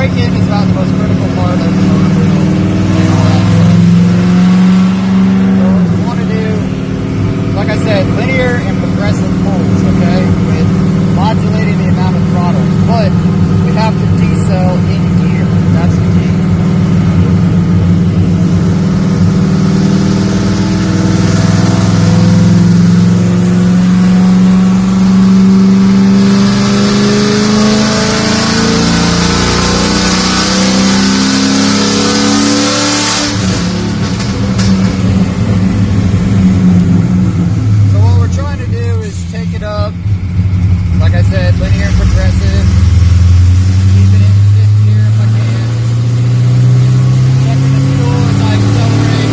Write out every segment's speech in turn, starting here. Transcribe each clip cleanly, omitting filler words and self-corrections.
break-in is about the most critical part of the motor wheel and all that stuff. So what we want to do, like I said, linear and progressive pulls, okay, with modulating the amount of throttle, but we have to decel in gear. That's the key. Like I said, linear and progressive. Keep it in fifth gear if I can. Checking the fuel as I accelerate.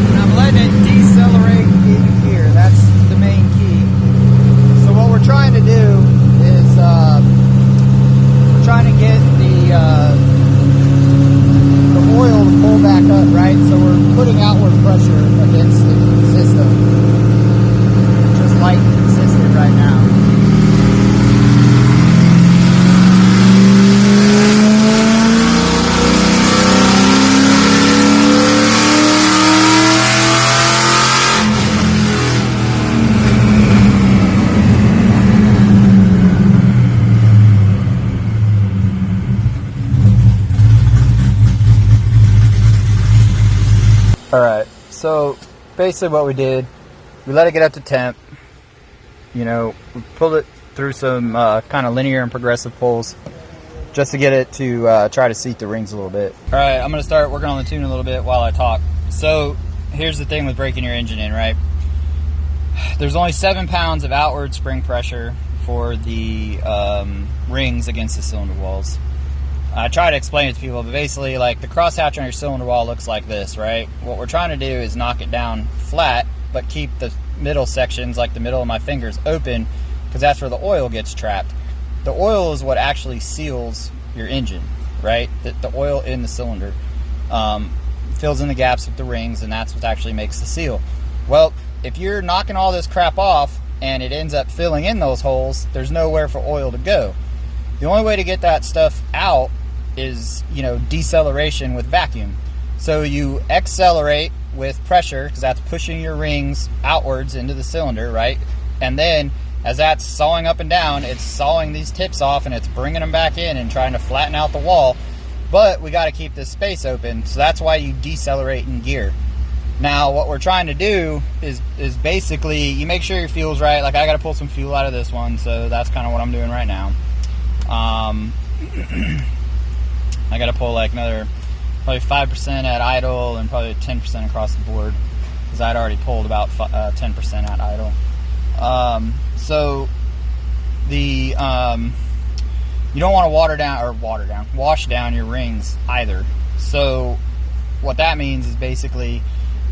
And I'm letting it decelerate in gear. That's the main key. So what we're trying to do is trying to get the oil to pull back up, right? So we're putting outward pressure against the system. Just light and consistent right now. Alright, so basically what we did, we let it get up to temp, you know, we pulled it through some kind of linear and progressive pulls just to get it to try to seat the rings a little bit. Alright, I'm going to start working on the tune a little bit while I talk. So here's the thing with breaking your engine in, right? There's only 7 pounds of outward spring pressure for the rings against the cylinder walls. I try to explain it to people, but basically, like, the crosshatch on your cylinder wall looks like this, right? What we're trying to do is knock it down flat, but keep the middle sections, like the middle of my fingers, open, because that's where the oil gets trapped. The oil is what actually seals your engine, right? The oil in the cylinder fills in the gaps with the rings, and that's what actually makes the seal. Well, if you're knocking all this crap off and it ends up filling in those holes, there's nowhere for oil to go. The only way to get that stuff out is, you know, deceleration with vacuum. So you accelerate with pressure, because that's pushing your rings outwards into the cylinder, right? And then as that's sawing up and down, it's sawing these tips off and it's bringing them back in and trying to flatten out the wall. But we got to keep this space open, so that's why you decelerate in gear. Now what we're trying to do is basically, you make sure your fuel's right. Like, I got to pull some fuel out of this one, so that's kind of what I'm doing right now. I got to pull like another probably 5% at idle and probably 10% across the board, because I'd already pulled about 10% at idle. So the you don't want to wash down your rings either. So what that means is basically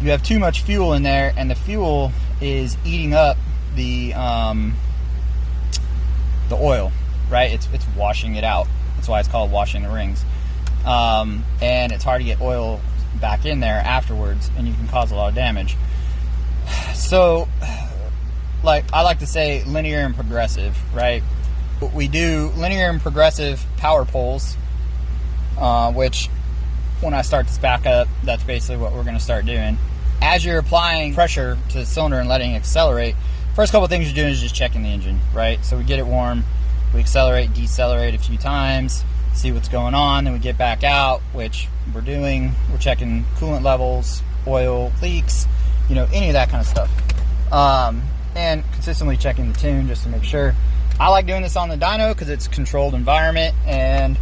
you have too much fuel in there, and the fuel is eating up the oil, right? It's washing it out. That's why it's called washing the rings. And it's hard to get oil back in there afterwards, and you can cause a lot of damage. So, like, I like to say linear and progressive, right? We do linear and progressive power pulls, which when I start this back up, that's basically what we're going to start doing. As you're applying pressure to the cylinder and letting it accelerate, first couple things you're doing is just checking the engine, right? So we get it warm, we accelerate, decelerate a few times, see what's going on, then we get back out, which we're doing. We're checking coolant levels, oil leaks, you know, any of that kind of stuff. And consistently checking the tune just to make sure. I like doing this on the dyno because it's a controlled environment, and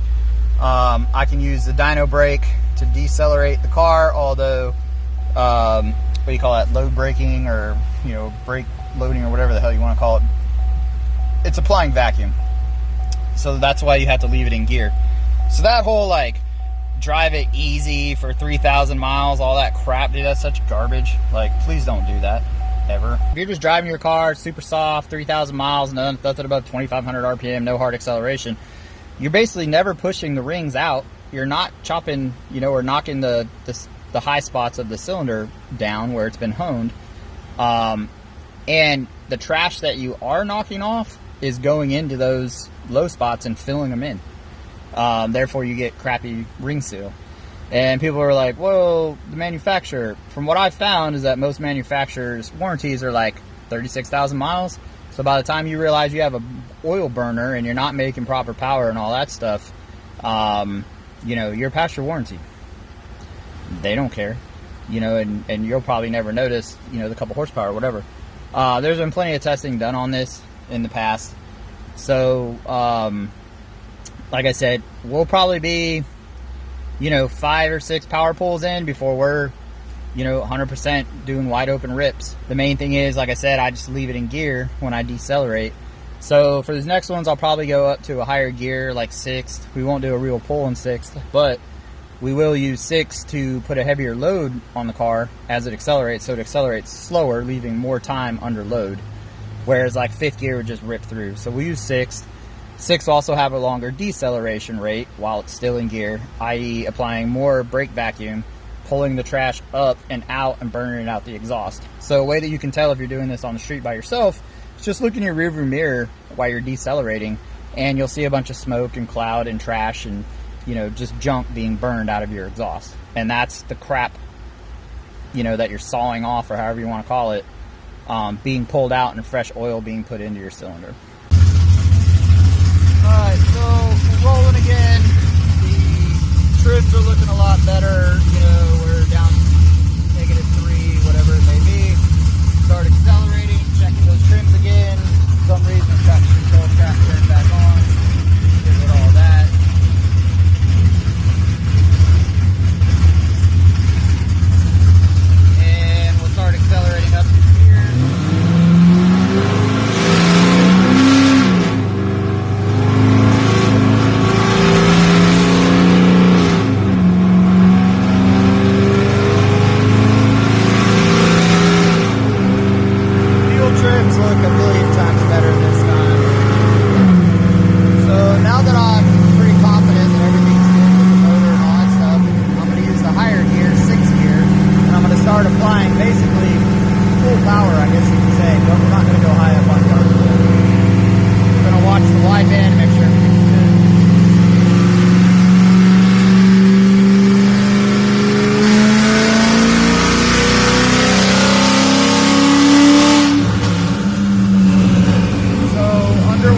I can use the dyno brake to decelerate the car, although what do you call that, load braking, or, you know, brake loading, or whatever the hell you want to call it, it's applying vacuum. So that's why you have to leave it in gear. So that whole, like, drive it easy for 3,000 miles, all that crap, dude, that's such garbage. Like, please don't do that, ever. If you're just driving your car super soft, 3,000 miles, nothing above 2,500 RPM, no hard acceleration, you're basically never pushing the rings out you're not chopping, or knocking the high spots of the cylinder down where it's been honed. And the trash that you are knocking off is going into those low spots and filling them in. Therefore, you get crappy ring seal. And people are like, well, the manufacturer, from what I've found, is that most manufacturers' warranties are like 36,000 miles. So by the time you realize you have a oil burner and you're not making proper power and all that stuff, you're past your warranty. They don't care, and you'll probably never notice, the couple horsepower or whatever. There's been plenty of testing done on this in the past. So, like I said, we'll probably be, 5 or 6 power pulls in before we're, 100% doing wide open rips. The main thing is, like I said, I just leave it in gear when I decelerate. So for these next ones, I'll probably go up to a higher gear, like 6th. We won't do a real pull in 6th, but we will use 6 to put a heavier load on the car as it accelerates, so it accelerates slower, leaving more time under load. Whereas like 5th gear would just rip through. So we use 6th. 6 also have a longer deceleration rate while it's still in gear, i.e. applying more brake vacuum, pulling the trash up and out and burning it out the exhaust. So a way that you can tell if you're doing this on the street by yourself is just look in your rearview mirror while you're decelerating, and you'll see a bunch of smoke and cloud and trash and just junk being burned out of your exhaust. And that's the crap, that you're sawing off, or however you want to call it, being pulled out and fresh oil being put into your cylinder. Alright, so we're rolling again. The trims are looking a lot better. We're down -3, whatever it may be. Start accelerating, checking those trims again. For some reason, traction control strap turned back on. Get rid of all that. And we'll start accelerating up here. Trims look a million times better this time. So now that I'm pretty confident that everything's good with the motor and all that stuff, I'm going to use the higher gear, 6th gear, and I'm going to start applying basically full power, I guess you could say, but we're not going to go high up on power. We're going to watch the wideband and make sure everything's good.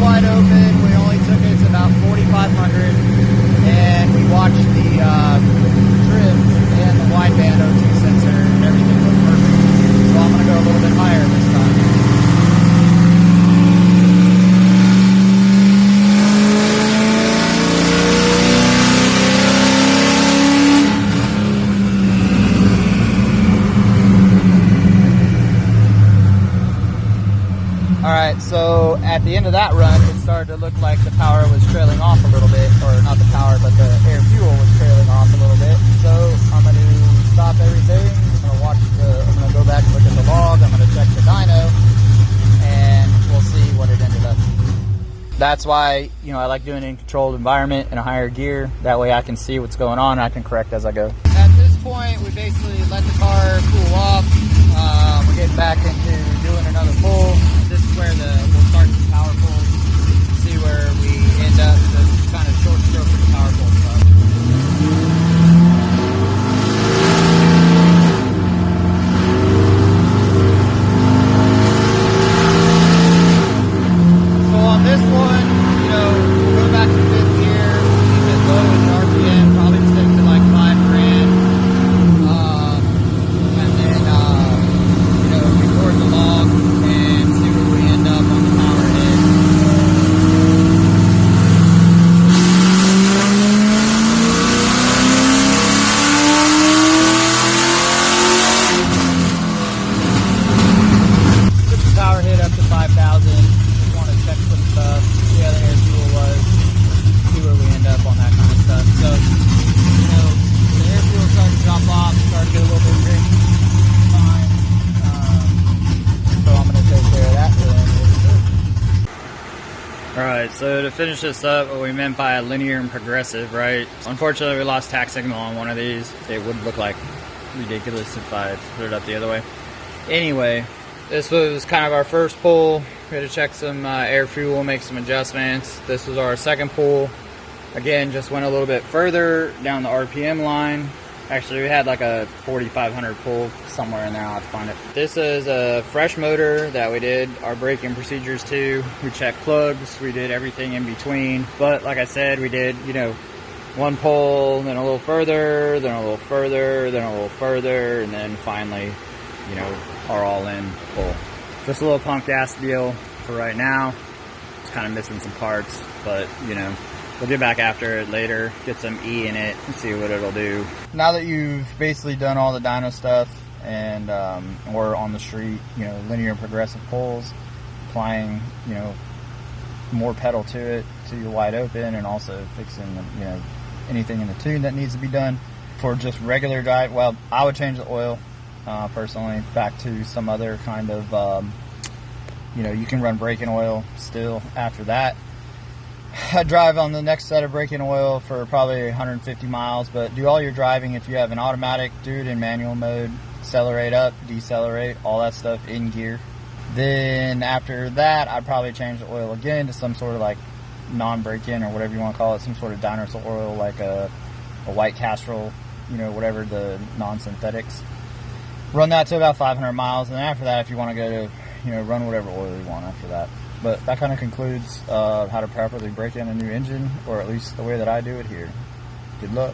Wide open, we only took it to about 4,500, and we watched the trims and the wideband O2 sensor, and everything looked perfect. So I'm going to go a little bit higher this time. Alright, so at the end of that run, it started to look like the power was trailing off a little bit, or not the power, but the air fuel was trailing off a little bit. So I'm going to stop everything. I'm going to go back and look at the log. I'm going to check the dyno, and we'll see what it ended up. That's why, I like doing it in a controlled environment in a higher gear. That way I can see what's going on and I can correct as I go. At this point, we basically let the car cool off. We're getting back into doing another pull. This is where we'll start the power pulls, see where we end up, the kind of short stroke of the power pull stuff. So on this one, we'll go back to 5th gear, keep it low in the RPM, probably stick to like 5 grand. And then, record the log and see where we end up on the power head. So to finish this up, what we meant by linear and progressive, right? Unfortunately, we lost tack signal on one of these. It would look like ridiculous if I put it up the other way. Anyway, this was kind of our first pull. We had to check some air fuel, make some adjustments. This was our second pull. Again, just went a little bit further down the RPM line. Actually, we had like a 4,500 pull somewhere in there. I'll have to find it. This is a fresh motor that we did our braking procedures to. We checked plugs. We did everything in between. But like I said, we did, you know, one pull, then a little further, then a little further, then a little further, and then finally, you know, our all-in pull. Just a little pump gas deal for right now. It's kind of missing some parts, but, you know, we'll get back after it later, get some E in it, and see what it'll do. Now that you've basically done all the dyno stuff and we're on the street, you know, linear and progressive pulls, applying, you know, more pedal to it so you're wide open, and also fixing, you know, anything in the tune that needs to be done. For just regular drive, well, I would change the oil personally back to some other kind of, you know, you can run braking oil still after that. I drive on the next set of braking oil for probably 150 miles, but do all your driving, if you have an automatic, do it in manual mode, accelerate up, decelerate, all that stuff in gear. Then after that, I'd probably change the oil again to some sort of like non-break-in or whatever you want to call it, some sort of Dyno oil like a white Castrol, you know, whatever the non-synthetics. Run that to about 500 miles, and then after that, if you want to go to, you know, run whatever oil you want after that. But that kind of concludes how to properly break in a new engine, or at least the way that I do it here. Good luck.